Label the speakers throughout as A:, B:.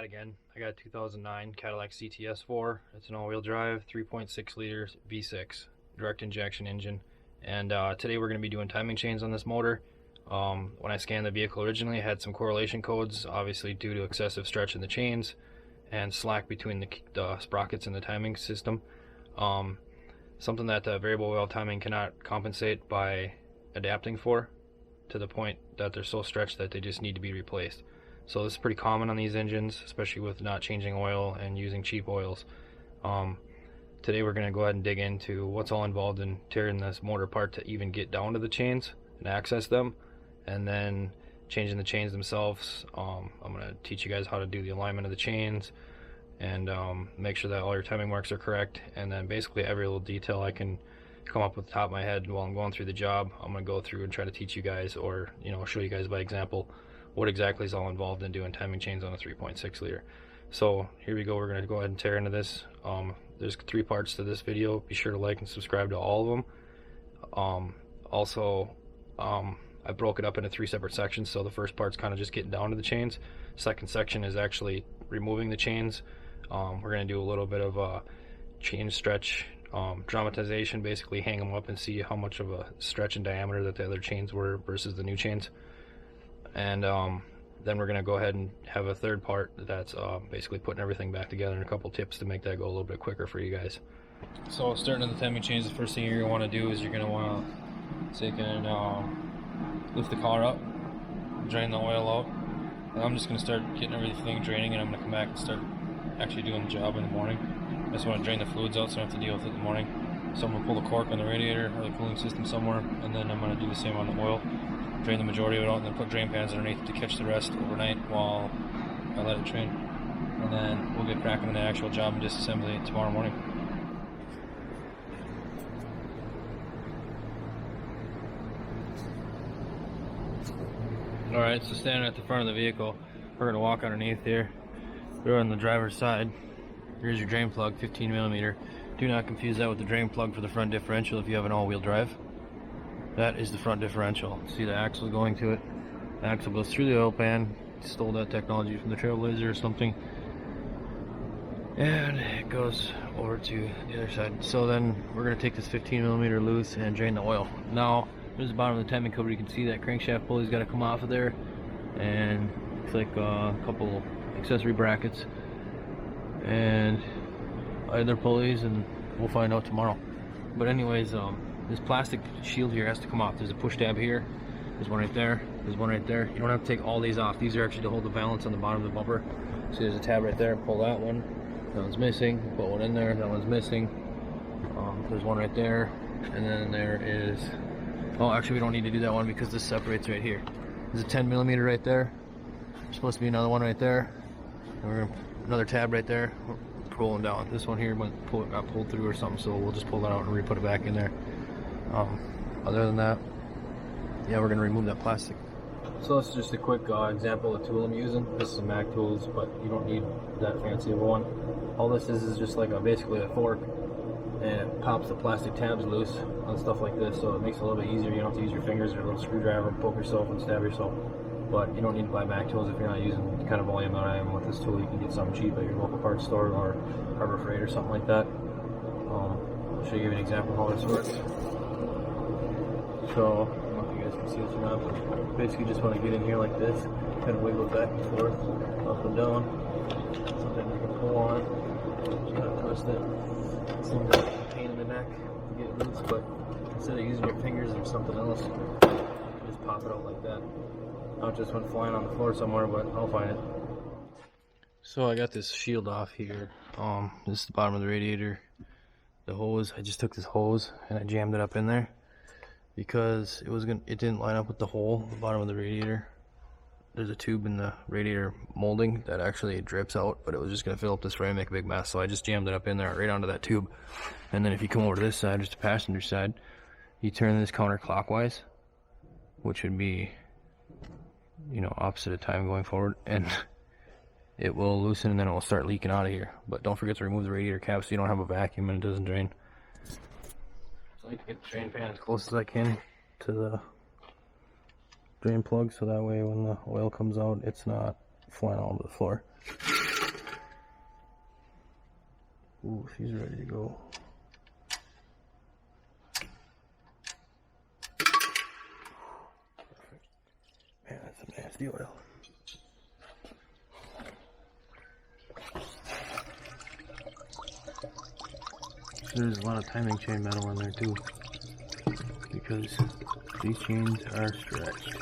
A: that again. I got a 2009 Cadillac CTS 4. It's an all-wheel drive, 3.6 liter V6 direct injection engine. And today we're going to be doing timing chains on this motor. When I scanned the vehicle originally, it had some correlation codes, obviously due to excessive stretch in the chains and slack between the sprockets in the timing system. Something that variable wheel timing cannot compensate by adapting for, to the point that they're so stretched that they just need to be replaced. So this is pretty common on these engines, especially with not changing oil and using cheap oils. Today we're going to go ahead and dig into what's all involved in tearing this motor apart to even get down to the chains and access them, and then changing the chains themselves. I'm going to teach you guys how to do the alignment of the chains and make sure that all your timing marks are correct, and then basically every little detail I can come up with the top of my head while I'm going through the job, I'm going to go through and try to teach you guys, or show you guys by example what exactly is all involved in doing timing chains on a 3.6 liter. So here we go. We're going to go ahead and tear into this. There's 3 parts to this video. Be sure to like and subscribe to all of them. I broke it up into 3 separate sections, so the first part's kind of just getting down to the chains. Second section is actually removing the chains. We're going to do a little bit of a chain stretch dramatization, basically hang them up and see how much of a stretch in diameter that the other chains were versus the new chains. And then we're going to go ahead and have a third part that's basically putting everything back together, and a couple tips to make that go a little bit quicker for you guys. So starting with the timing chains, the first thing you're going to want to do is you're going to want to take and lift the collar up, drain the oil out. And I'm just going to start getting everything draining, and I'm going to come back and start actually doing the job in the morning. I just want to drain the fluids out so I don't have to deal with it in the morning. So I'm going to pull the cork on the radiator or the cooling system somewhere, and then I'm going to do the same on the oil. Drain the majority of it out, and then put drain pans underneath to catch the rest overnight while I let it drain. And then we'll get cracking on the actual job and disassembly tomorrow morning. Alright, so standing at the front of the vehicle, we're going to walk underneath here. We're on the driver's side. Here's your drain plug, 15mm. Do not confuse that with the drain plug for the front differential if you have an all-wheel drive. That is the front differential. See the axle going to it? The axle goes through the oil pan. Stole that technology from the Trailblazer or something. And it goes over to the other side. So then we're going to take this 15mm loose and drain the oil. Now, there's the bottom of the timing cover. You can see that crankshaft pulley's got to come off of there. And it's like a couple accessory brackets and other pulleys, and we'll find out tomorrow. But anyways, this plastic shield here has to come off. There's a push tab here, there's one right there, there's one right there. You don't have to take all these off. These are actually to hold the valance on the bottom of the bumper. See, there's a tab right there. Pull that one. That one's missing. Put one in there. That one's missing. There's one right there, and then there is, oh, actually we don't need to do that one because this separates right here. There's a 10mm right there. There's supposed to be another one right there. And we're gonna another tab right there. We're pulling down. This one here got pulled through or something, so we'll just pull that out and re-put it back in there. Other than that, yeah, we're gonna remove that plastic. So this is just a quick example of the tool I'm using. This is a Mac Tools, but you don't need that fancy of one. All this is just like basically a fork, and it pops the plastic tabs loose on stuff like this, so it makes it a little bit easier. You don't have to use your fingers or a little screwdriver and poke yourself and stab yourself. But you don't need to buy Mac Tools if you're not using the kind of volume that I am with this tool. You can get something cheap at your local parts store or Harbor Freight or something like that. I'll show you an example of how this works. So, I don't know if you guys can see this or not, but basically just want to get in here like this, kind of wiggle back and forth, up and down. Something you can pull on, just kind of twist it. It seems like a pain in the neck to get it loose, but instead of using your fingers or something else, you can just pop it out like that. Not just went flying on the floor somewhere, but I'll find it. So I got this shield off here. This is the bottom of the radiator. The hose, I just took this hose and I jammed it up in there because it didn't line up with the hole, the bottom of the radiator. There's a tube in the radiator molding that actually drips out, but it was just gonna fill up this frame and make a big mess. So I just jammed it up in there right onto that tube. And then if you come over to this side, just the passenger side, you turn this counterclockwise, which would be, opposite of time going forward, and it will loosen, and then it will start leaking out of here. But don't forget to remove the radiator cap so you don't have a vacuum and it doesn't drain. So I like to get the drain pan as close as I can to the drain plug, so that way when the oil comes out, it's not flying all over the floor. Ooh, she's ready to go. Perfect. Man, that's some nasty oil. There's a lot of timing chain metal in there too, because these chains are stretched.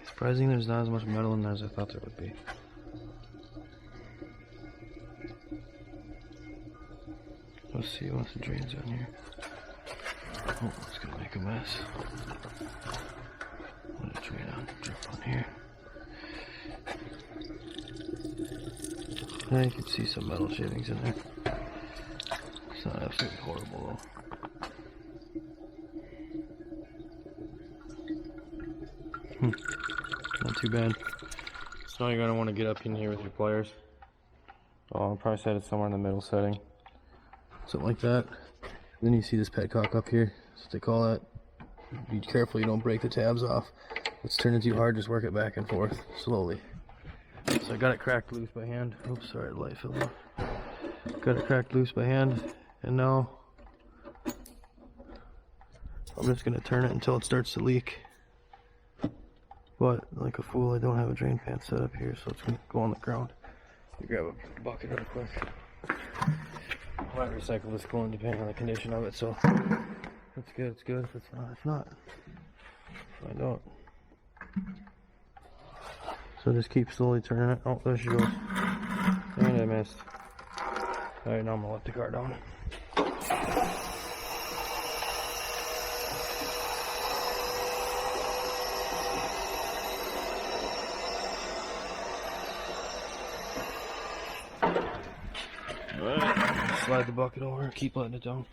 A: Surprising there's not as much metal in there as I thought there would be. Let's see once the drain's on here. Oh, it's gonna make a mess. Let it drain on, drip on here. Now you can see some metal shavings in there. It's not absolutely horrible though. Not too bad. So now you're going to want to get up in here with your pliers. I'll probably set it somewhere in the middle setting. Something like that. Then you see this petcock up here. That's what they call that. Be careful you don't break the tabs off. If it's turning too hard, just work it back and forth slowly. So I got it cracked loose by hand. Oops, sorry, the light fell off. Got it cracked loose by hand. And now I'm just going to turn it until it starts to leak. But like a fool, I don't have a drain pan set up here, so it's going to go on the ground. You grab a bucket real quick. I might recycle this coolant depending on the condition of it, so it's good, it's good. If it's not, it's not. Find out. So just keep slowly turning it. Oh, there she goes. And I missed. Alright, now I'm going to let the car down. Alright, slide the bucket over, keep letting it down.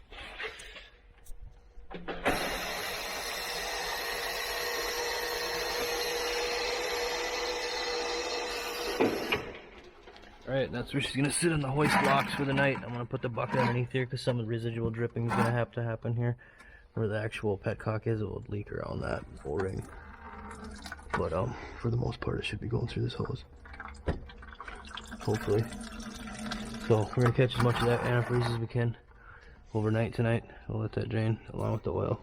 A: Alright, that's where she's going to sit on the hoist blocks for the night. I'm going to put the bucket underneath here because some of the residual dripping is going to have to happen here. Where the actual petcock is, it will leak around that O-ring. But for the most part, it should be going through this hose. Hopefully. So we're going to catch as much of that antifreeze as we can overnight tonight. We'll let that drain along with the oil.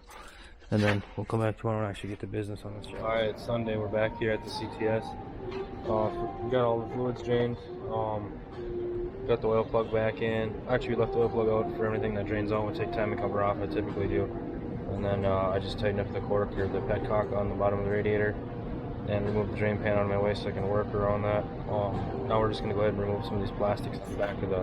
A: And then we'll come back tomorrow and actually get to business on this job. Alright, it's Sunday. We're back here at the CTS. We got all the fluids drained. Got the oil plug back in. Actually, we left the oil plug out for everything that drains on. Would take time to cover off. I typically do. And then I just tightened up the cork or the petcock on the bottom of the radiator and remove the drain pan out of my way so I can work around that. Now we're just going to go ahead and remove some of these plastics on the back of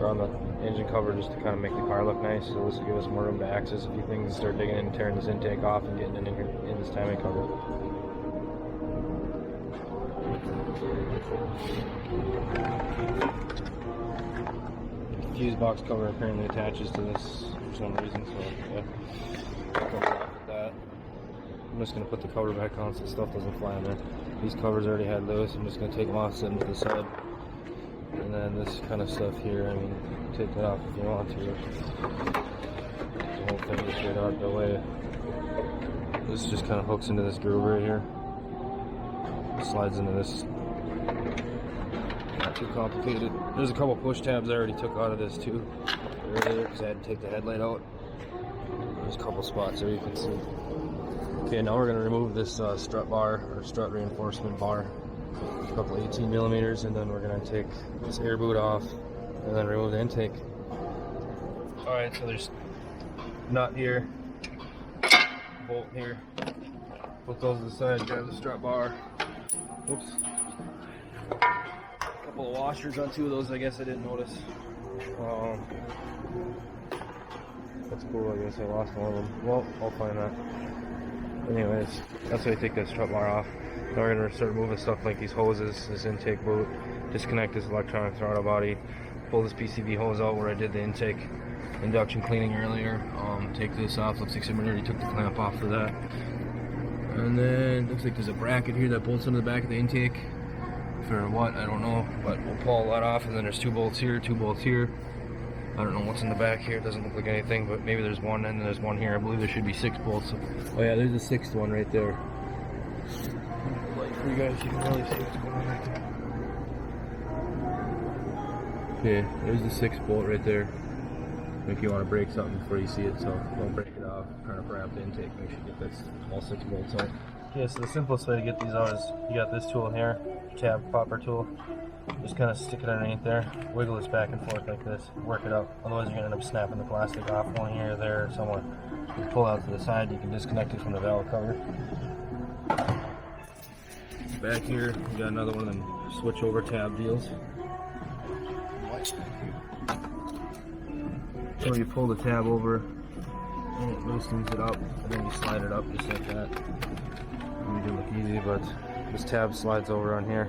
A: on the engine cover just to kind of make the car look nice. So this will give us more room to access a few things and start digging in and tearing this intake off and getting it in this timing cover. The fuse box cover apparently attaches to this for some reason, so yeah. Cover off with that. I'm just going to put the cover back on so the stuff doesn't fly in there. These covers I already had loose. I'm just going to take them off, set them to the side. And then this kind of stuff here, I mean, take that off if you want to. The whole thing is straight out the way. This just kind of hooks into this groove right here. Slides into this. Not too complicated. There's a couple push tabs I already took out of this too earlier because I had to take the headlight out. There's a couple spots there you can see. Okay, now we're going to remove this strut bar or strut reinforcement bar. A couple 18 millimeters, and then we're going to take this air boot off and then remove the intake. Alright, so there's nut here, bolt here. Put those to the side, grab the strut bar. Oops. couple of washers on 2 of those, I guess I didn't notice. That's cool, I guess I lost one of them. Well, I'll find that. Anyways, that's how you take this strut bar off. Now we're going to start moving stuff like these hoses, this intake boot, disconnect this electronic throttle body, pull this PCV hose out where I did the intake induction cleaning earlier, take this off. Looks like somebody already took the clamp off for that. And then looks like there's a bracket here that bolts into the back of the intake. For what, I don't know, but we'll pull all that off. And then there's 2 bolts here, 2 bolts here. I don't know what's in the back here. It doesn't look like anything, but maybe there's one and then there's one here. I believe there should be 6 bolts. Oh yeah, there's a 6th one right there. Like for you guys, you can really see what's going on right there. Okay, there's the 6th bolt right there. If you want to break something before you see it, so don't break it off. Trying to fry up the intake, make sure you get this all 6 bolts out. Okay, so the simplest way to get these out is you got this tool here, tab popper tool. Just kind of stick it underneath there, wiggle this back and forth like this, work it up. Otherwise you're going to end up snapping the plastic off one here or there or somewhere. You pull out to the side, you can disconnect it from the valve cover. Back here, you got another one of them switch over tab deals. So you pull the tab over, and it loosens it up, and then you slide it up just like that. Let me do look easy, but this tab slides over on here.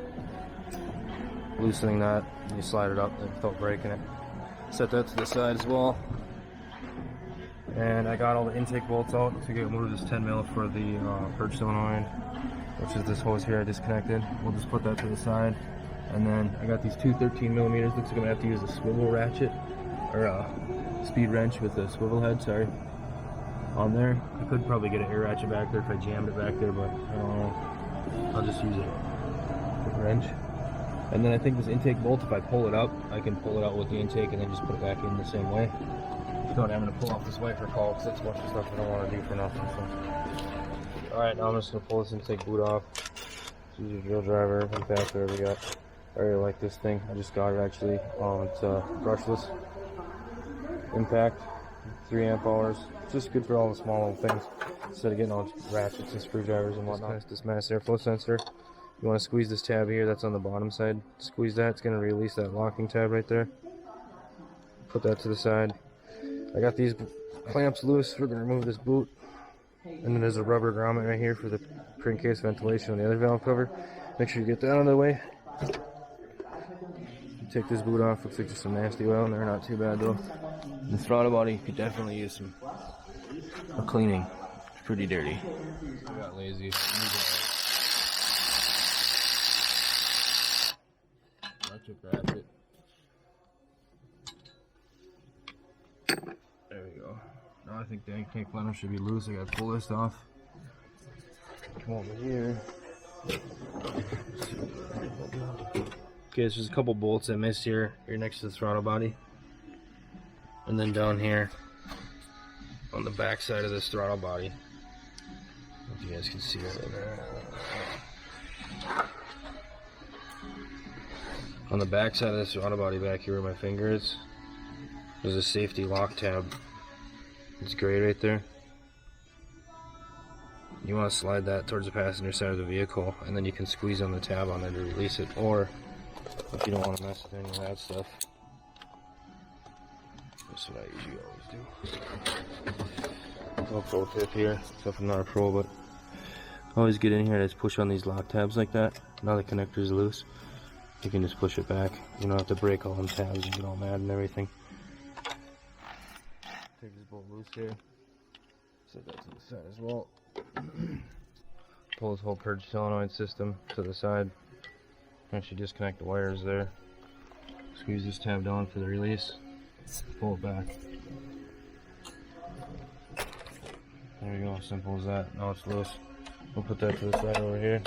A: Loosening that, and you slide it up without breaking it. Set that to the side as well. And I got all the intake bolts out. So you can move this 10 mil for the purge solenoid, which is this hose here I disconnected. We'll just put that to the side. And then I got these 2 13 millimeters. Looks like I'm gonna have to use a swivel ratchet, or speed wrench with a swivel head, sorry, on there. I could probably get an air ratchet back there if I jammed it back there, but I don't know. I'll just use a wrench. And then I think this intake bolt, if I pull it up, I can pull it out with the intake and then just put it back in the same way. Without having to pull off this wiper call, because that's a bunch of stuff I don't want to do for nothing. So. Alright, now I'm just going to pull this intake boot off. Use your drill driver, impactor we got. I really like this thing. I just got it actually. It's a brushless impact, 3 amp hours. It's just good for all the small little things instead of getting all ratchets and screwdrivers and whatnot. This mass airflow sensor. You want to squeeze this tab here, that's on the bottom side. Squeeze that, it's going to release that locking tab right there. Put that to the side. I got these clamps loose. We're going to remove this boot. And then there's a rubber grommet right here for the crankcase ventilation on the other valve cover. Make sure you get that out of the way. Take this boot off. Looks like just some nasty oil in there, not too bad though. The throttle body could definitely use a cleaning. It's pretty dirty. I got lazy. Ratchet. There we go. Now I think the intake liner should be loose. I gotta pull this off. Come over here. Okay, so there's a couple bolts I missed here. Here next to the throttle body. And then down here on the back side of this throttle body. I don't know if you guys can see it right there. On the back side of this throttle body back here where my finger is, there's a safety lock tab. It's gray right there. You want to slide that towards the passenger side of the vehicle, and then you can squeeze on the tab on there to release it. Or if you don't want to mess with any of that stuff, that's what I usually always do. No pro tip here, except I'm not a pro, but always get in here and just push on these lock tabs like that. Now the connector is loose. You can just push it back. You don't have to break all them tabs and get all mad and everything. Take this bolt loose here. Set that to the side as well. Pull this whole purge solenoid system to the side. Actually disconnect the wires there. Squeeze this tab down for the release. Pull it back. There we go, simple as that. Now it's loose. We'll put that to the side over here.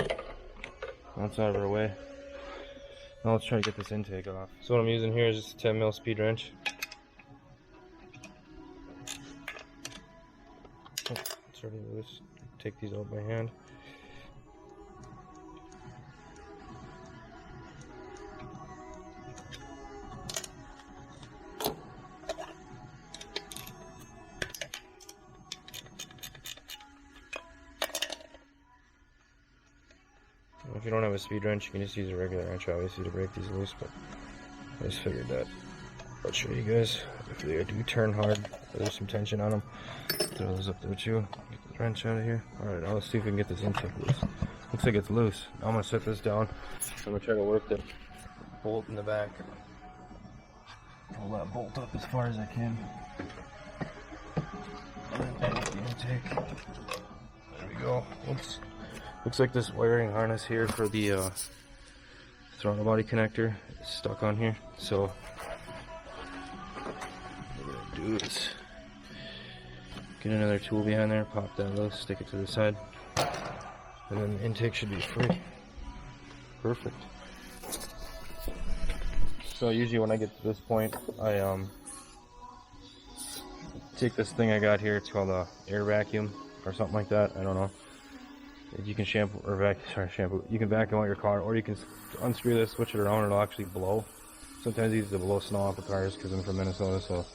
A: Now it's out of our way. Now let's try to get this intake off. So what I'm using here is just a 10 mil speed wrench. Oh, it's already loose. Take these out by hand. Okay, you don't have a speed wrench, you can just use a regular wrench, obviously, to break these loose, but I just figured that I'll show you guys. If they do turn hard, there's some tension on them. Throw those up there too. Get the wrench out of here. Alright, now let's see if we can get this intake loose. Looks like it's loose. Now I'm going to set this down. I'm going to try to work the bolt in the back. Pull that bolt up as far as I can. And then the intake. There we go. Oops. Looks like this wiring harness here for the throttle body connector is stuck on here. So what we're gonna do is get another tool behind there, pop that loose, stick it to the side, and then the intake should be free. Perfect. So usually when I get to this point, I take this thing I got here. It's called a air vacuum or something like that. I don't know. You can shampoo or shampoo. You can vacuum out your car, or you can unscrew this, switch it around, and it'll actually blow. Sometimes these to blow snow off the cars because I'm from Minnesota, so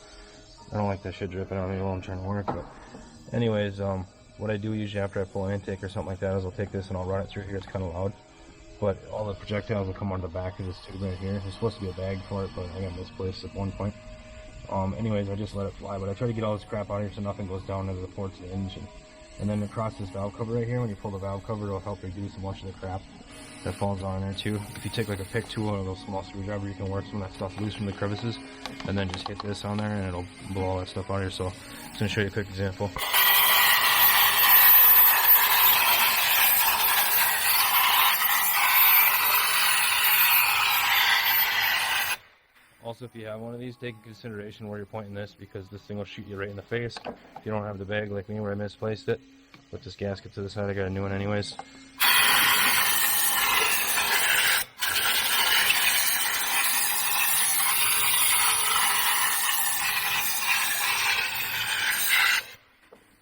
A: I don't like that shit dripping on me while I'm trying to work. But anyways, what I do usually after I pull an intake or something like that is I'll take this and I'll run it through here. It's kind of loud, but all the projectiles will come on the back of this tube right here. There's supposed to be a bag for it, but I got misplaced at one point. Anyways, I just let it fly, but I try to get all this crap out of here so nothing goes down into the ports of the engine. And then across this valve cover right here, when you pull the valve cover, it'll help reduce a bunch of the crap that falls on there too. If you take like a pick tool or a little small screwdriver, you can work some of that stuff loose from the crevices, and then just hit this on there and it'll blow all that stuff out of here. So I'm just gonna show you a quick example. Also, if you have one of these, take into consideration where you're pointing this, because this thing will shoot you right in the face if you don't have the bag like me where I misplaced it. Put this gasket to the side, I got a new one anyways.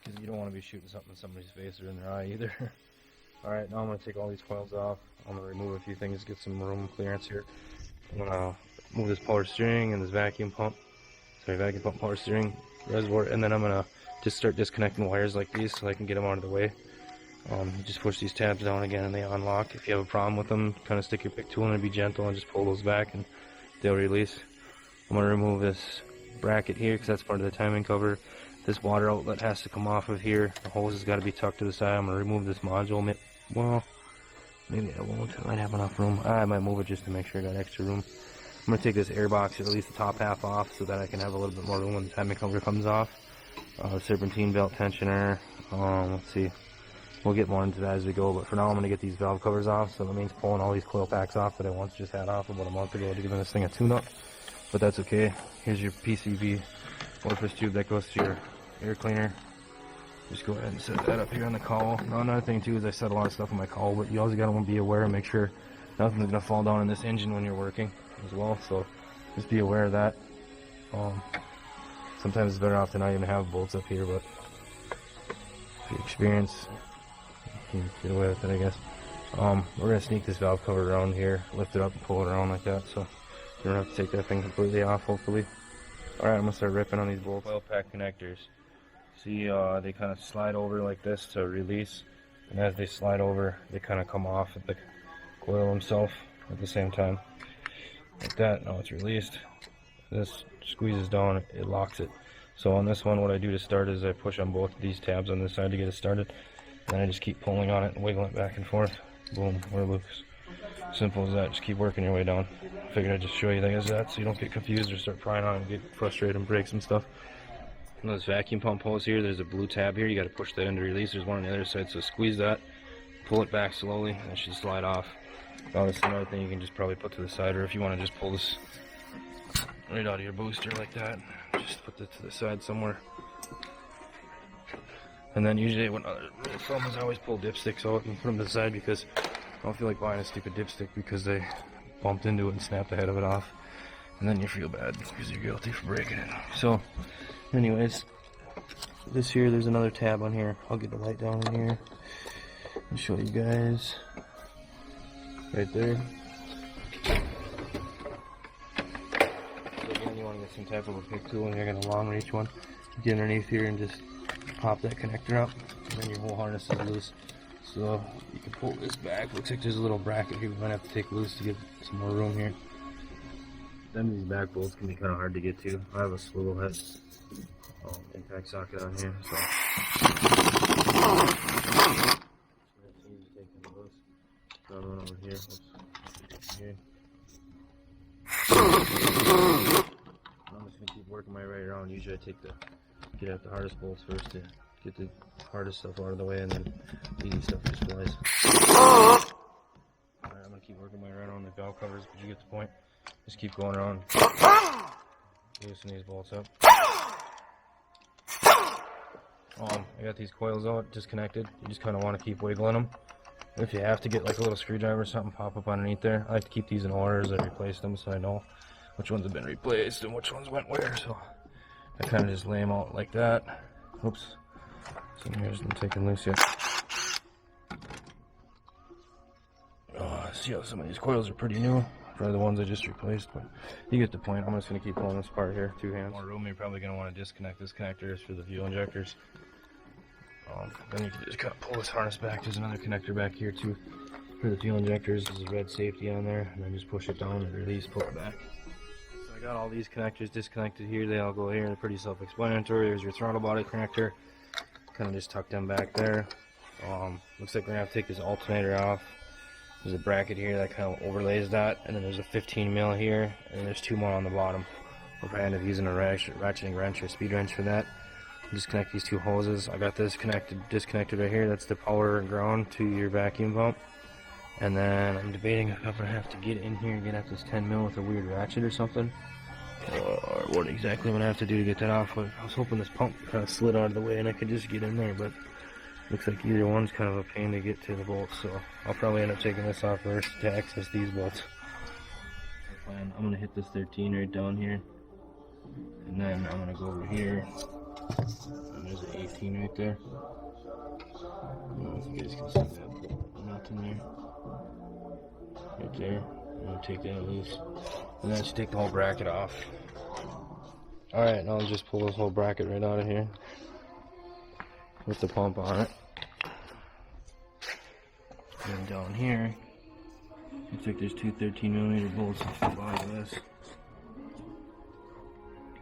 A: Because you don't want to be shooting something in somebody's face or in their eye either. Alright, now I'm going to take all these coils off. I'm going to remove a few things, get some room clearance here. I'm going to move this power steering and this vacuum pump power steering reservoir, and then I'm gonna just start disconnecting wires like these so I can get them out of the way. You just push these tabs down again and they unlock. If you have a problem with them, kind of stick your pick tool in and be gentle and just pull those back and they'll release. I'm gonna remove this bracket here because that's part of the timing cover. This water outlet has to come off of here. The hose has got to be tucked to the side. I'm gonna remove this module. Well, maybe I won't. I might have enough room. I might move it just to make sure I got extra room. I'm going to take this air box, at least the top half off, so that I can have a little bit more room when the timing cover comes off. Serpentine belt tensioner. Let's see. We'll get more into that as we go, but for now I'm going to get these valve covers off, so that means pulling all these coil packs off that I once just had off about a month ago to give this thing a tune-up. But that's okay. Here's your PCV orifice tube that goes to your air cleaner. Just go ahead and set that up here on the cowl. Now another thing too is I set a lot of stuff on my cowl, but you always got to be aware and make sure nothing's going to fall down in this engine when you're working as well, so just be aware of that. Sometimes it's better off to not even have bolts up here, but if you experience, you can get away with it, I guess. We're going to sneak this valve cover around here, lift it up and pull it around like that, so you don't have to take that thing completely off, hopefully. Alright, I'm going to start ripping on these bolts. Coil pack connectors. See, they kind of slide over like this to release, and as they slide over, they kind of come off at the coil himself at the same time. Like that. Now it's released. This squeezes down, it locks it. So on this one, what I do to start is I push on both of these tabs on this side to get it started. Then I just keep pulling on it and wiggling it back and forth. Boom, we're loose. Simple as that. Just keep working your way down. Figured I'd just show you that so you don't get confused or start prying on it and get frustrated and break some stuff. And this vacuum pump hose here, there's a blue tab here. You got to push that in to release. There's one on the other side, so squeeze that, pull it back slowly, and it should slide off. Now this is another thing you can just probably put to the side, or if you want to just pull this right out of your booster like that, just put it to the side somewhere. And then usually when rule of thumb is I always pull dipsticks out and put them to the side, because I don't feel like buying a stupid dipstick because they bumped into it and snapped the head of it off, and then you feel bad because you're guilty for breaking it. So anyways, this here, there's another tab on here. I'll get the light down in here and show you guys. Right there. So again, you want to get some type of a pick tool, and you're going to long reach one. Get underneath here and just pop that connector up, and then your whole harness is loose. So you can pull this back. Looks like there's a little bracket here we might have to take loose to get some more room here. Then these back bolts can be kind of hard to get to. I have a swivel head impact socket on here, so it's easy taking them loose. Another one over here. Oops. Here. I'm just gonna keep working my way around. Usually I get out the hardest bolts first to get the hardest stuff out of the way, and then the easy stuff just flies. Alright, I'm gonna keep working my way around on the valve covers, but you get the point. Just keep going around. Loosen these bolts up. I got these coils out, disconnected. You just kind of want to keep wiggling them. If you have to get like a little screwdriver or something, pop up underneath there. I like to keep these in order as I replace them, so I know which ones have been replaced and which ones went where. So I kind of just lay them out like that. Oops. Some here isn't taken loose yet. See how some of these coils are pretty new. Probably the ones I just replaced, but you get the point. I'm just going to keep pulling this part here, 2 hands. More room, you're probably going to want to disconnect this connector for the fuel injectors. Then you can just kind of pull this harness back. There's another connector back here too for the fuel injectors. There's a red safety on there, and then just push it down and release, pull it back. So I got all these connectors disconnected here. They all go here. They're pretty self-explanatory. There's your throttle body connector. Kind of just tuck them back there. Looks like we're going to have to take this alternator off. There's a bracket here that kind of overlays that, and then there's a 15 mil here, and there's 2 more on the bottom. We'll probably end up using a ratcheting wrench or speed wrench for that. Disconnect these 2 hoses. I got this disconnected right here. That's the power and ground to your vacuum pump. And then I'm debating if I'm gonna have to get in here and get at this 10 mil with a weird ratchet or something, or what exactly I'm gonna have to do to get that off. But I was hoping this pump kind of slid out of the way and I could just get in there, but looks like either one's kind of a pain to get to the bolts, so I'll probably end up taking this off first to access these bolts. I'm gonna hit this 13 right down here, and then I'm gonna go over here, and there's an 18 right there. I don't know if you guys can see that nut in there. Right there. I'm gonna take that loose, and then I should take the whole bracket off. Alright, now I'll just pull this whole bracket right out of here with the pump on it. And down here, looks like there's 2 13mm bolts off the bottom of this.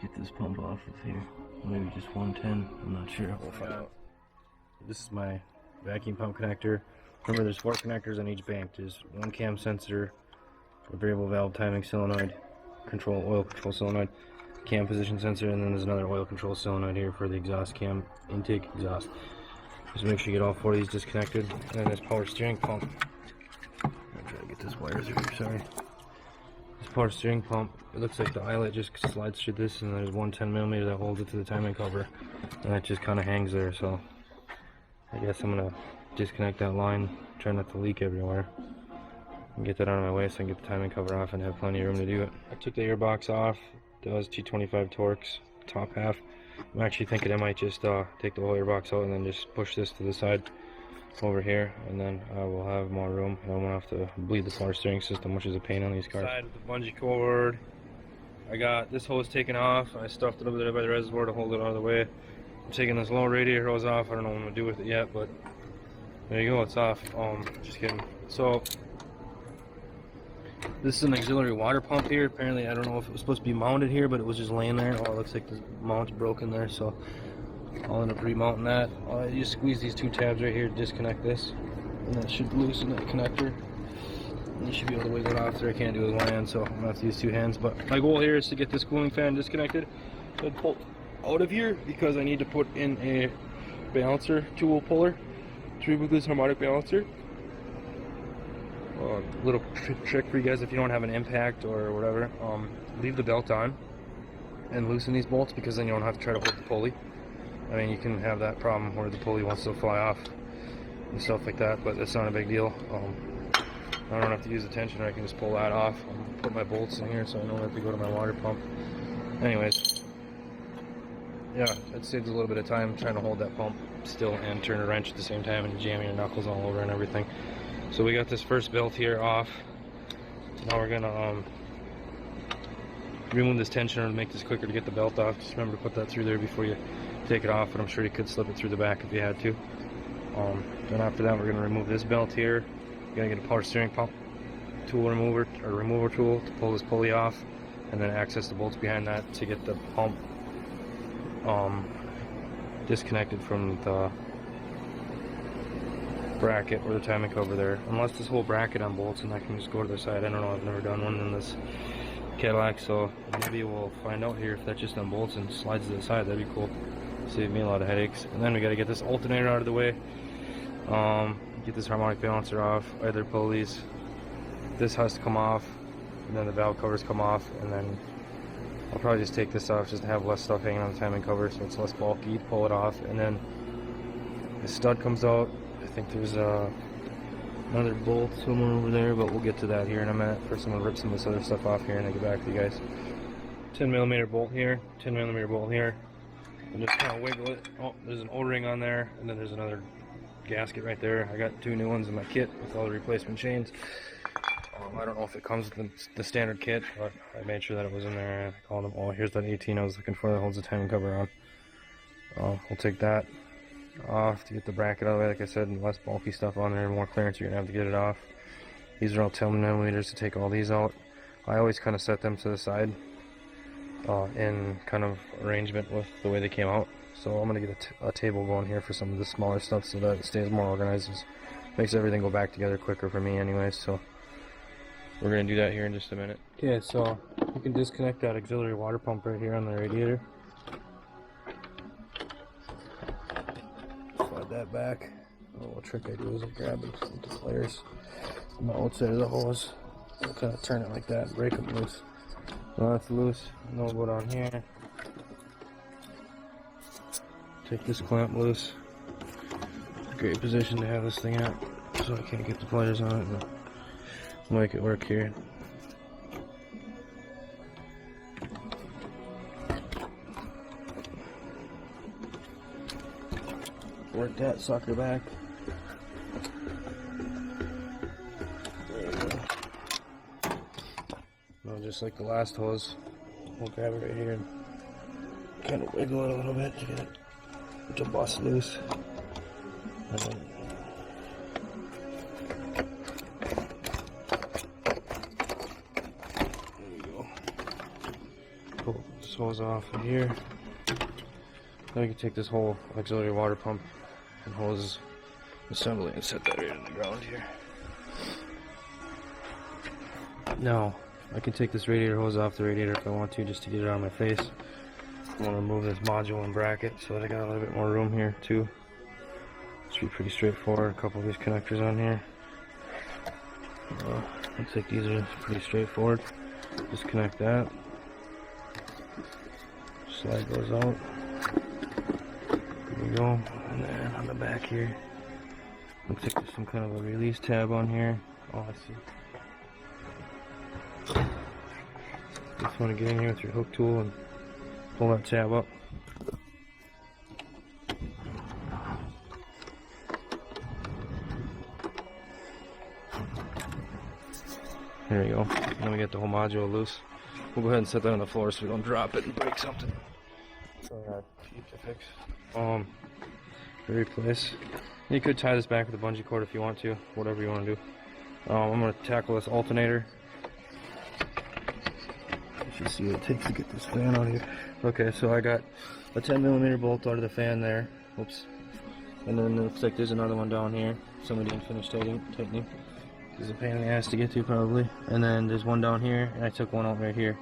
A: Get this pump off of here. Maybe just 110, I'm not sure. We'll find out. This is my vacuum pump connector. Remember, there's 4 connectors on each bank. There's 1 cam sensor, a variable valve timing solenoid, oil control solenoid, cam position sensor, and then there's another oil control solenoid here for the exhaust cam intake exhaust. Just make sure you get all 4 of these disconnected. And then this power steering pump. I'm gonna try to get this wire through here, sorry. This power steering pump, it looks like the eyelet just slides through this, and there's 1 10mm that holds it to the timing cover, and that just kind of hangs there. So I guess I'm gonna disconnect that line, try not to leak everywhere, and get that out of my way so I can get the timing cover off and have plenty of room to do it. I took the airbox off. That was 225 Torx, top half. I'm actually thinking I might just take the whole airbox out and then just push this to the side over here, and then I will have more room. I don't have to bleed the power steering system, which is a pain on these cars. Side with the bungee cord. I got this hose taken off. I stuffed it over there by the reservoir to hold it out of the way. I'm taking this low radiator hose off. I don't know what I'm gonna do with it yet, but there you go, it's off. Just kidding. So this is an auxiliary water pump here. Apparently, I don't know if it was supposed to be mounted here, but it was just laying there. Oh, it looks like the mount's broken there, so I'll end up remounting that. You just squeeze these 2 tabs right here to disconnect this, and that should loosen that connector. And you should be able to wiggle it off there. I can't do it with one hand, so I'm gonna have to use 2 hands. But my goal here is to get this cooling fan disconnected and pulled out of here, because I need to put in a balancer tool puller to remove this harmonic balancer. Little trick for you guys: if you don't have an impact or whatever, leave the belt on and loosen these bolts, because then you don't have to try to hold the pulley. I mean, you can have that problem where the pulley wants to fly off and stuff like that, but that's not a big deal. I don't have to use the tensioner. I can just pull that off. Put my bolts in here so I don't have to go to my water pump. Anyways, yeah, it saves a little bit of time trying to hold that pump still and turn a wrench at the same time and jamming your knuckles all over and everything. So we got this first belt here off. Now we're gonna remove this tensioner to make this quicker to get the belt off. Just remember to put that through there before you take it off, but I'm sure you could slip it through the back if you had to. Then after that, we're going to remove this belt here. We're going to get a power steering pump tool remover, or remover tool, to pull this pulley off, and then access the bolts behind that to get the pump disconnected from the bracket or the timing cover there. Unless this whole bracket on bolts, and I can just go to the side. I don't know, I've never done one in this Cadillac, so maybe we'll find out here if that's just on bolts and slides to the side. That'd be cool. Save me a lot of headaches. And then we got to get this alternator out of the way, get this harmonic balancer off, either pulleys. This has to come off, and then the valve covers come off, and then I'll probably just take this off just to have less stuff hanging on the timing cover so it's less bulky. Pull it off, and then the stud comes out. I think there's another bolt somewhere over there, but we'll get to that here in a minute. First I'm going to rip some of this other stuff off here and then get back to you guys. 10mm bolt here, 10mm bolt here, and just kind of wiggle it. Oh, there's an O-ring on there, and then there's another gasket right there. I got 2 new ones in my kit with all the replacement chains. I don't know if it comes with the standard kit, but I made sure that it was in there. I called them. Oh, here's that 18 I was looking for that holds the timing cover on. We'll take that off to get the bracket out of the way. Like I said, less bulky stuff on there, more clearance, you're gonna have to get it off. These are all 10mm to take all these out. I always kind of set them to the side in kind of arrangement with the way they came out. So I'm gonna get a table going here for some of the smaller stuff so that it stays more organized. It makes everything go back together quicker for me anyways. So we're going to do that here in just a minute. Okay, so you can disconnect that auxiliary water pump right here on the radiator. Slide that back. A little trick I do is I grab it with the pliers on the outside of the hose. I'll kind of turn it like that and break them loose. So that's loose. And then we'll go down here. Take this clamp loose. Great position to have this thing at, so I can't get the pliers on it. But make it work here. Work that sucker back. There we go. Now, just like the last hose, we'll grab it right here and kind of wiggle it a little bit to get it to bust loose. And then pull this hose off of here. Now you can take this whole auxiliary water pump and hose assembly and set that right in the ground here. Now I can take this radiator hose off the radiator if I want to, just to get it on my face. I want to remove this module and bracket so that I got a little bit more room here too. Should be pretty straightforward. A couple of these connectors on here. Looks like these are pretty straightforward. Just connect that. Slide those out. There we go. And then on the back here, looks like there's some kind of a release tab on here. Oh, I see. Just want to get in here with your hook tool and pull that tab up. There we go. Now we get the whole module loose. We'll go ahead and set that on the floor so we don't drop it and break something. So cheap to fix. To replace. You could tie this back with a bungee cord if you want to, whatever you want to do. I'm going to tackle this alternator. You should see what it takes to get this fan out of here. Okay, so I got a 10mm bolt out of the fan there. Oops. And then it looks like there's another one down here. Somebody didn't finish tightening. It's a pain in the ass to get to probably. And then there's one down here, and I took one out right here.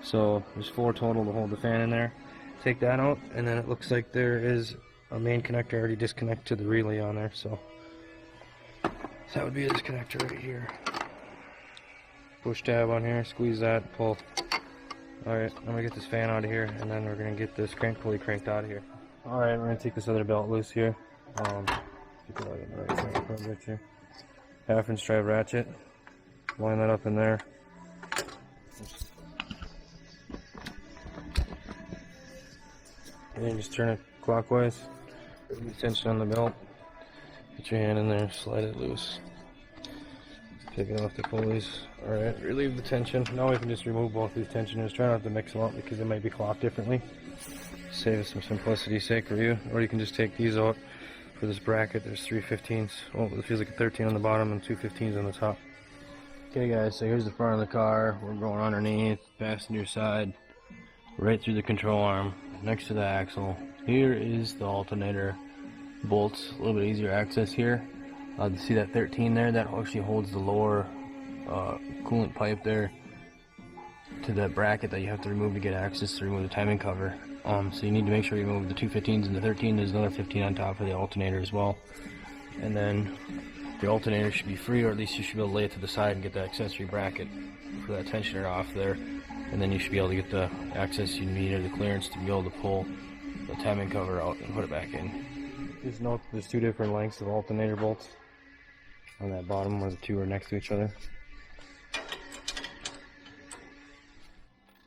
A: So there's 4 total to hold the fan in there. Take that out, and then it looks like there is a main connector already disconnected to the relay on there. So that would be this connector right here. Push tab on here, squeeze that, pull. Alright, I'm gonna get this fan out of here, and then we're gonna get this crank pulley cranked out of here. Alright, we're gonna take this other belt loose here. Right here. 1/2" drive ratchet. Line that up in there. And then just turn it clockwise. Put tension on the belt. Put your hand in there, slide it loose. Take it off the pulleys. Alright, relieve the tension. Now we can just remove both these tensioners. Try not to mix them up because they might be clocked differently. Save us some simplicity's sake for you. Or you can just take these out for this bracket, there's 3/15. Well, it feels like a 13 on the bottom and 2/15s on the top. Okay guys, so here's the front of the car. We're going underneath, passenger side, right through the control arm, next to the axle. Here is the alternator bolts, a little bit easier access here. See that 13 there? That actually holds the lower coolant pipe there to that bracket that you have to remove to get access to remove the timing cover. So you need to make sure you remove the 2/15s and the 13. There's another 15 on top for the alternator as well. And then the alternator should be free, or at least you should be able to lay it to the side and get the accessory bracket for that tensioner off there. And then you should be able to get the access you need or the clearance to be able to pull the timing cover out and put it back in. Just note there's two different lengths of alternator bolts on that bottom where the two are next to each other.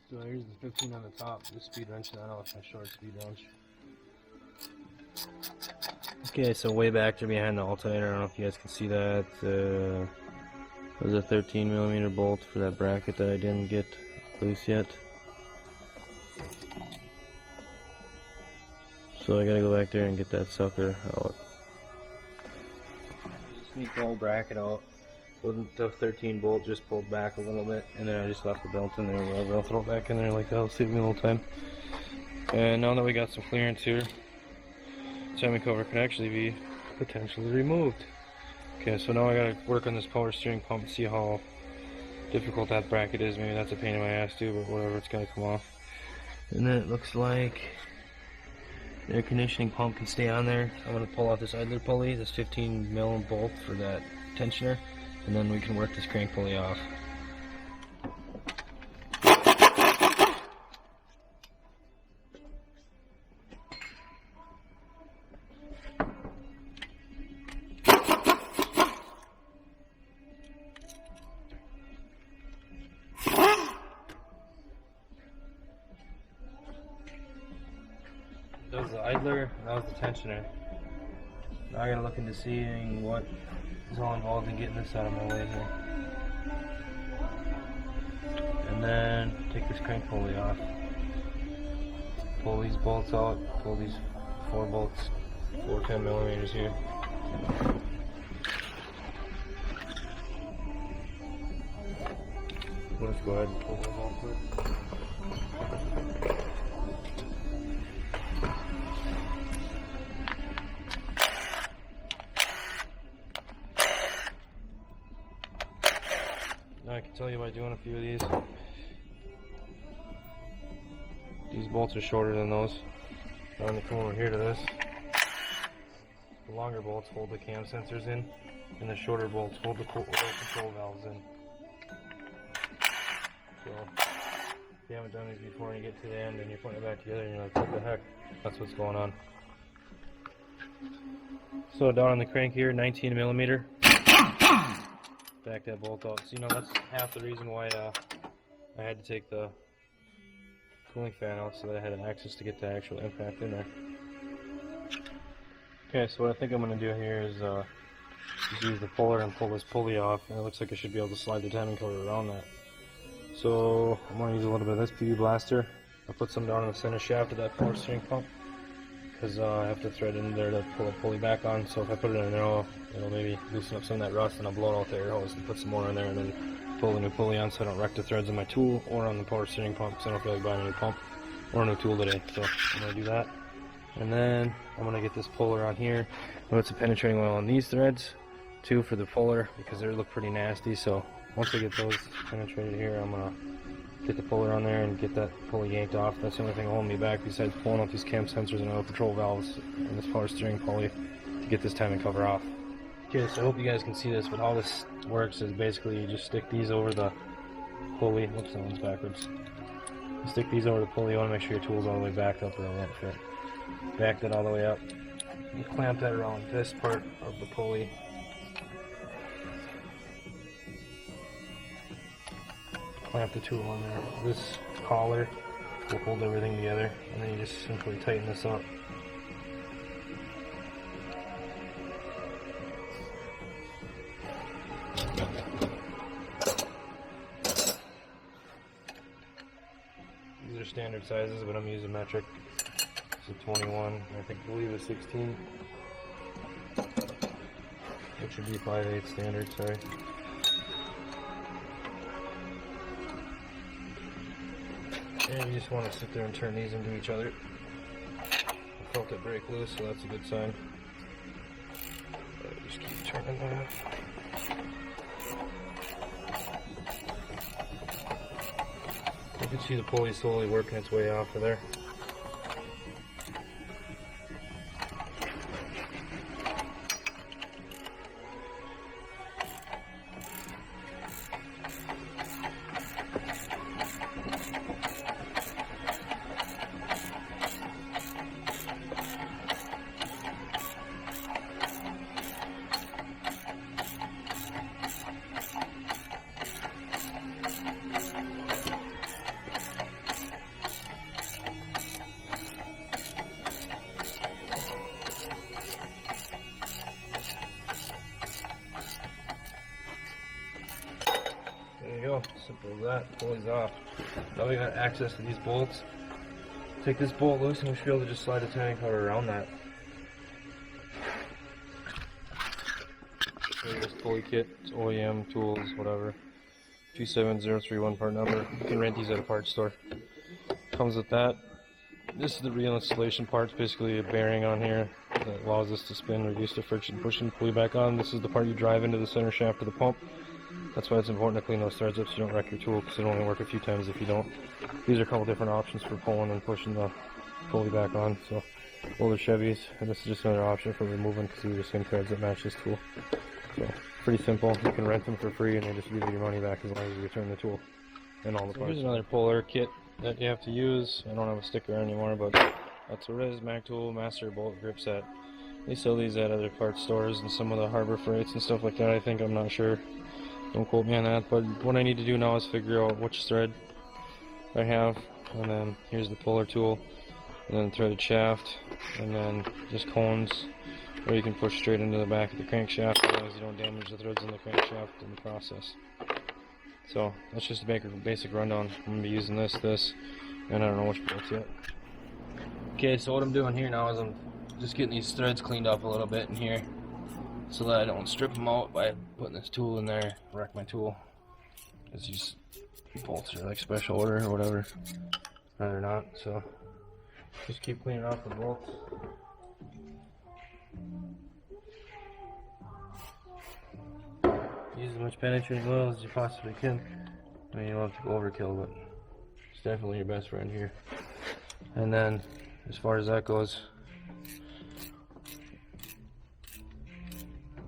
A: So here's the 15 on the top, the speed wrench, and I know it's a short speed wrench. Okay, so way back there behind the alternator, I don't know if you guys can see that. There's a 13mm bolt for that bracket that I didn't get loose yet. So I gotta go back there and get that sucker out. Just need the whole bracket out. Wasn't the 13 bolt, just pulled back a little bit, and then I just left the belt in there. Whatever, I'll throw it back in there like that'll save me a little time. And now that we got some clearance here, timing cover can actually be potentially removed. Okay, so now I gotta work on this power steering pump and see how difficult that bracket is. Maybe that's a pain in my ass too, but whatever, it's gotta come off. And then it looks like the air conditioning pump can stay on there. I'm gonna pull out this idler pulley, this 15mm bolt for that tensioner, and then we can work this crank pulley off. That was the idler, and that was the tensioner. Now I gotta look into seeing what is all involved in getting this out of my way here. And then take this crank pulley off. Pull these bolts out, pull these 4 bolts, 4 10mm here. Let's go ahead and pull them off quick. Now I can tell you by doing a few of these. These bolts are shorter than those. Now I'm going to come over here to this. The longer bolts hold the cam sensors in, and the shorter bolts hold the control valves in. So, if you haven't done these before and you get to the end and you're putting it back together and you're like, what the heck? That's what's going on. So down on the crank here, 19mm. Back that bolt out. So that's half the reason why I had to take the cooling fan out, so that I had access to get the actual impact in there. Okay, so what I think I'm going to do here is just use the puller and pull this pulley off, and it looks like I should be able to slide the timing cover around that. So I'm going to use a little bit of this PV blaster. I'll put some down in the center shaft of that power steering pump, because I have to thread in there to pull the pulley back on. So if I put it in there, it'll maybe loosen up some of that rust, and I'll blow it out the air hose and put some more in there, and then pull the new pulley on so I don't wreck the threads on my tool or on the power steering pump, so I don't feel like buying a new pump or a new tool today. So I'm going to do that. And then I'm going to get this puller on here. I'm going to put some penetrating oil on these threads too for the puller, because they look pretty nasty. So once I get those penetrated here, I'm going to get the puller on there and get that pulley yanked off. That's the only thing holding me back besides pulling out these cam sensors and oil control valves and this power steering pulley to get this timing cover off. Okay, so I hope you guys can see this, but how this works is basically you just stick these over the pulley. Whoops, that one's backwards. You stick these over the pulley. You want to make sure your tool's all the way back up or it won't fit. Back that all the way up. You clamp that around this part of the pulley. Clamp the tool on there. This collar will hold everything together, and then you just simply tighten this up. These are standard sizes, but I'm using metric. It's a 21, I believe a 16. It should be 5/8 standard, sorry. And you just want to sit there and turn these into each other. I felt it break loose, so that's a good sign. Just keep turning that. You can see the pulley slowly working its way off of there. There you go, simple as that. Pulley's off. Now we got access to these bolts. Take this bolt loose and we should be able to just slide the timing cover around that. So this pulley kit, it's OEM, tools, whatever. 27031 part number. You can rent these at a parts store. Comes with that. This is the real installation parts, basically a bearing on here that allows us to spin, reduce the friction, pushing the pulley back on. This is the part you drive into the center shaft of the pump. That's why it's important to clean those threads up so you don't wreck your tool, because it'll only work a few times if you don't. These are a couple different options for pulling and pushing the pulley back on. So older Chevys, and this is just another option for removing, because these are the same threads that match this tool. So pretty simple. You can rent them for free and they just give you your money back as long as you return the tool and all the parts. Here's another puller kit that you have to use. I don't have a sticker anymore, but that's what it is. Mac tool, master bolt grip set. They sell these at other parts stores and some of the Harbor Freights and stuff like that. I think, I'm not sure. Don't quote me on that, but what I need to do now is figure out which thread I have, and then here's the puller tool, and then threaded shaft, and then just cones where you can push straight into the back of the crankshaft as long as you don't damage the threads in the crankshaft in the process. So that's just a basic rundown. I'm going to be using this, and I don't know which bolts yet. Okay, so what I'm doing here now is I'm just getting these threads cleaned up a little bit in here, so that I don't strip them out by putting this tool in there, wreck my tool. Because these bolts are like special order or whatever. Rather not, so just keep cleaning off the bolts. Use as much penetrating oil as you possibly can. I mean, you don't have to go overkill, but it's definitely your best friend here. And then, as far as that goes,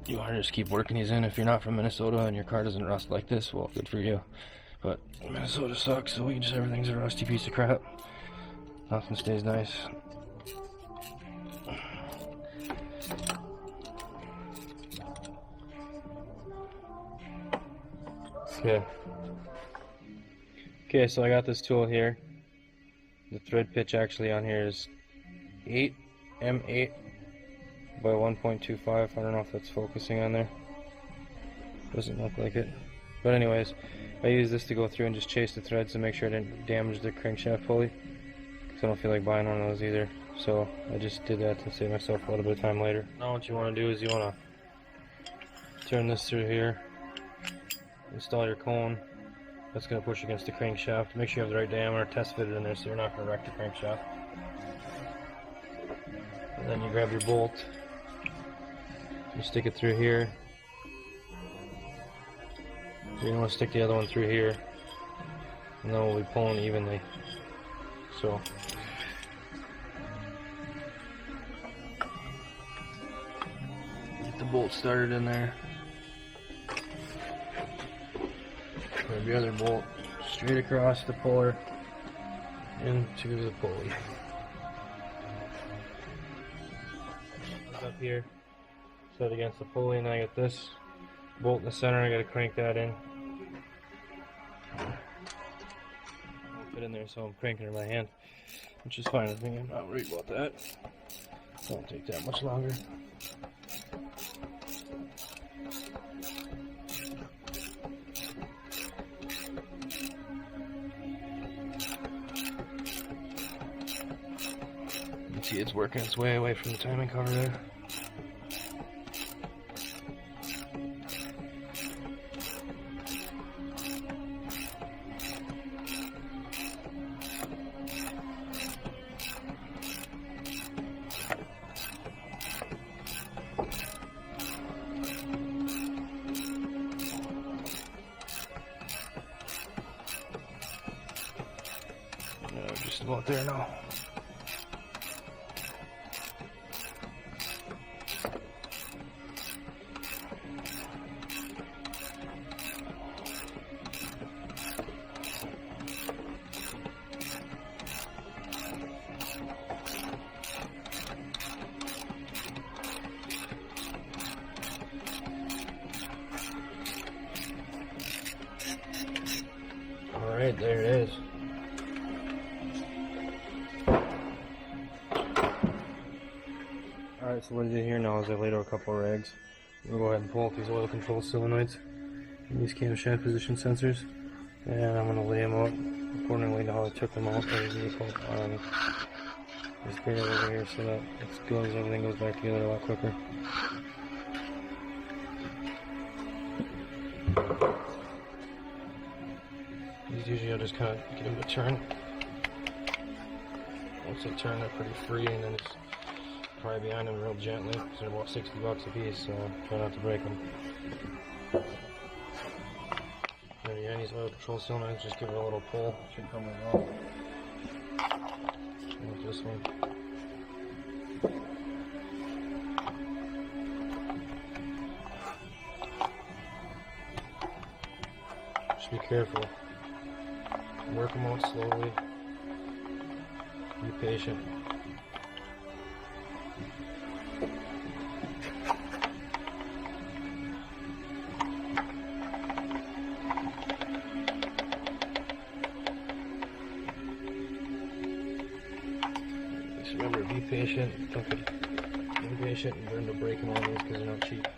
A: you want to just keep working these in. If you're not from Minnesota and your car doesn't rust like this, well, good for you. But Minnesota sucks, so everything's a rusty piece of crap. Nothing stays nice. Okay, so I got this tool here. The thread pitch actually on here is 8 M8 by 1.25. I don't know if that's focusing on there. Doesn't look like it. But anyways, I use this to go through and just chase the threads to make sure I didn't damage the crankshaft pulley, because I don't feel like buying one of those either. So I just did that to save myself a little bit of time later. Now what you want to do is you want to turn this through here, install your cone. That's going to push against the crankshaft. Make sure you have the right diameter test fitted in there so you're not going to wreck the crankshaft. And then you grab your bolt, you stick it through here. You're going to want to stick the other one through here, and then we'll be pulling evenly. So get the bolt started in there. Grab the other bolt straight across the puller into the pulley. Up here, set against the pulley, and then I get this bolt in the center. I got to crank that in. Won't fit in there, so I'm cranking it in my hand, which is fine with me. I'm not worried about that. Won't take that much longer. You can see it's working its way away from the timing cover there. just about there now. Alright, there it is. Alright, so what I did here now is I laid out a couple of rags. I'm going to go ahead and pull out these oil control solenoids and these camshaft position sensors. And I'm going to lay them out accordingly to how I took them out of the vehicle. Just bring it over here so that it's good as everything goes back together a lot quicker. These usually I'll just kind of get them to turn. Once they turn, they're pretty free, and then just pry behind them real gently, because they're about $60 a piece, so try not to break them. Then behind these oil control solenoids, just give it a little pull. It should come right off. Like this one. Just be careful. Work them out slowly. Be patient. Just remember, be patient. Don't be impatient and learn to break them on these because they're not cheap.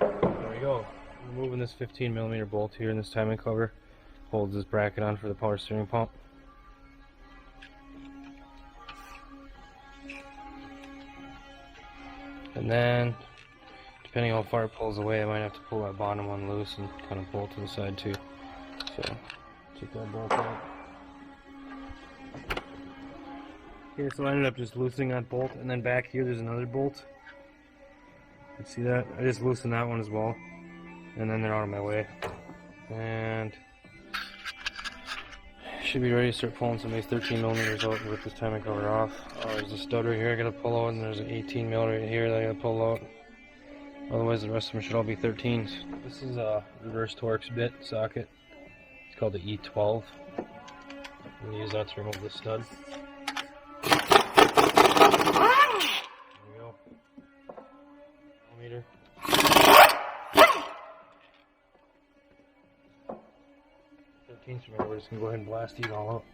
A: There we go. Removing this 15mm bolt here in this timing cover holds this bracket on for the power steering pump. And then, depending on how far it pulls away, I might have to pull that bottom one loose and kind of pull it to the side too. So, take that bolt out. Okay, so I ended up just loosening that bolt, and then back here there's another bolt. You see that? I just loosened that one as well, and then they're out of my way. And should be ready to start pulling some of these 13mm out with this timing cover off. There's a stud right here I gotta pull out, and there's an 18mm right here that I gotta pull out. Otherwise the rest of them should all be 13s. This is a reverse Torx bit socket. It's called the E12. I'm gonna use that to remove the stud. There we go. Millimeter. 13s, remember, we're just gonna go ahead and blast these all out.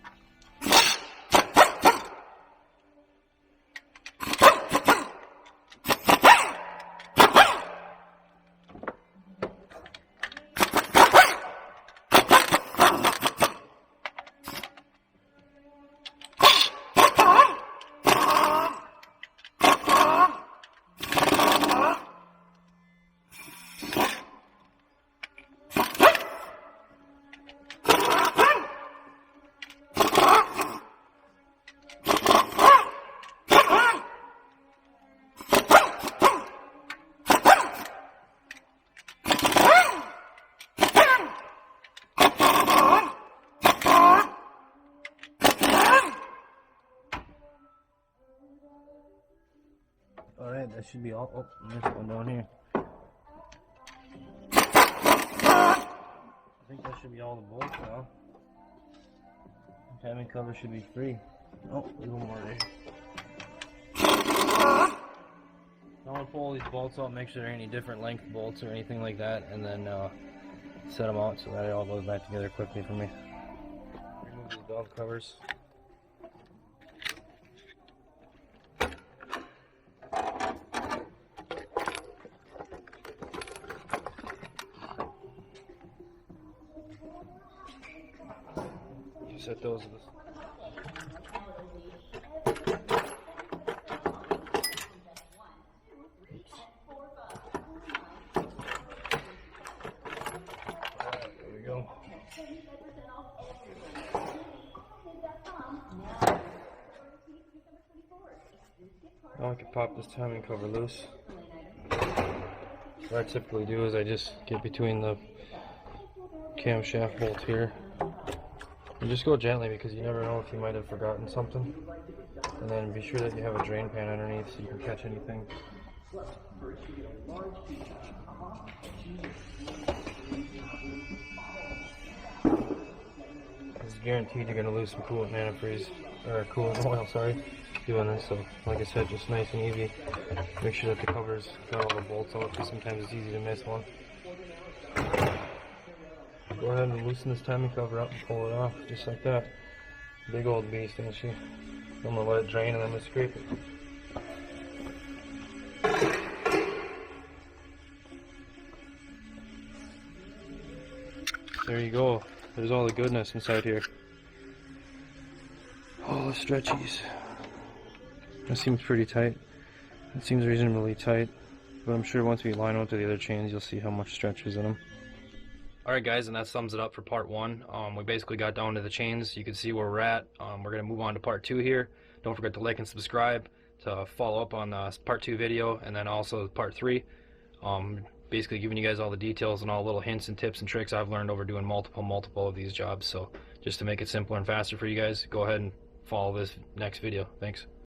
A: Alright, that should be all. Oh, there's one down here. I think that should be all the bolts now. The timing cover should be free. Oh, there's one more there. I want to pull all these bolts out, make sure there are any different length bolts or anything like that, and then set them out so that it all goes back together quickly for me. Remove these valve covers. set those. There we go. Now I can pop this timing cover loose. What I typically do is I just get between the camshaft bolt here and just go gently, because you never know if you might have forgotten something. And then be sure that you have a drain pan underneath so you can catch anything. It's guaranteed you're going to lose some coolant antifreeze, or coolant oil, sorry, doing this. So like I said, just nice and easy. Make sure that the cover's got all the bolts out, because sometimes it's easy to miss one. Go ahead and loosen this timing cover up and pull it off, just like that. Big old beast, ain't she? I'm gonna let it drain and then I'm gonna scrape it. There you go. There's all the goodness inside here. All the stretchies. That seems pretty tight. It seems reasonably tight, but I'm sure once we line out to the other chains, you'll see how much stretch is in them. Alright guys, and that sums it up for part one. We basically got down to the chains. You can see where we're at. We're going to move on to part two here. Don't forget to like and subscribe to follow up on part two video, and then also part three. Basically giving you guys all the details and all the little hints and tips and tricks I've learned over doing multiple of these jobs. So just to make it simpler and faster for you guys, go ahead and follow this next video. Thanks.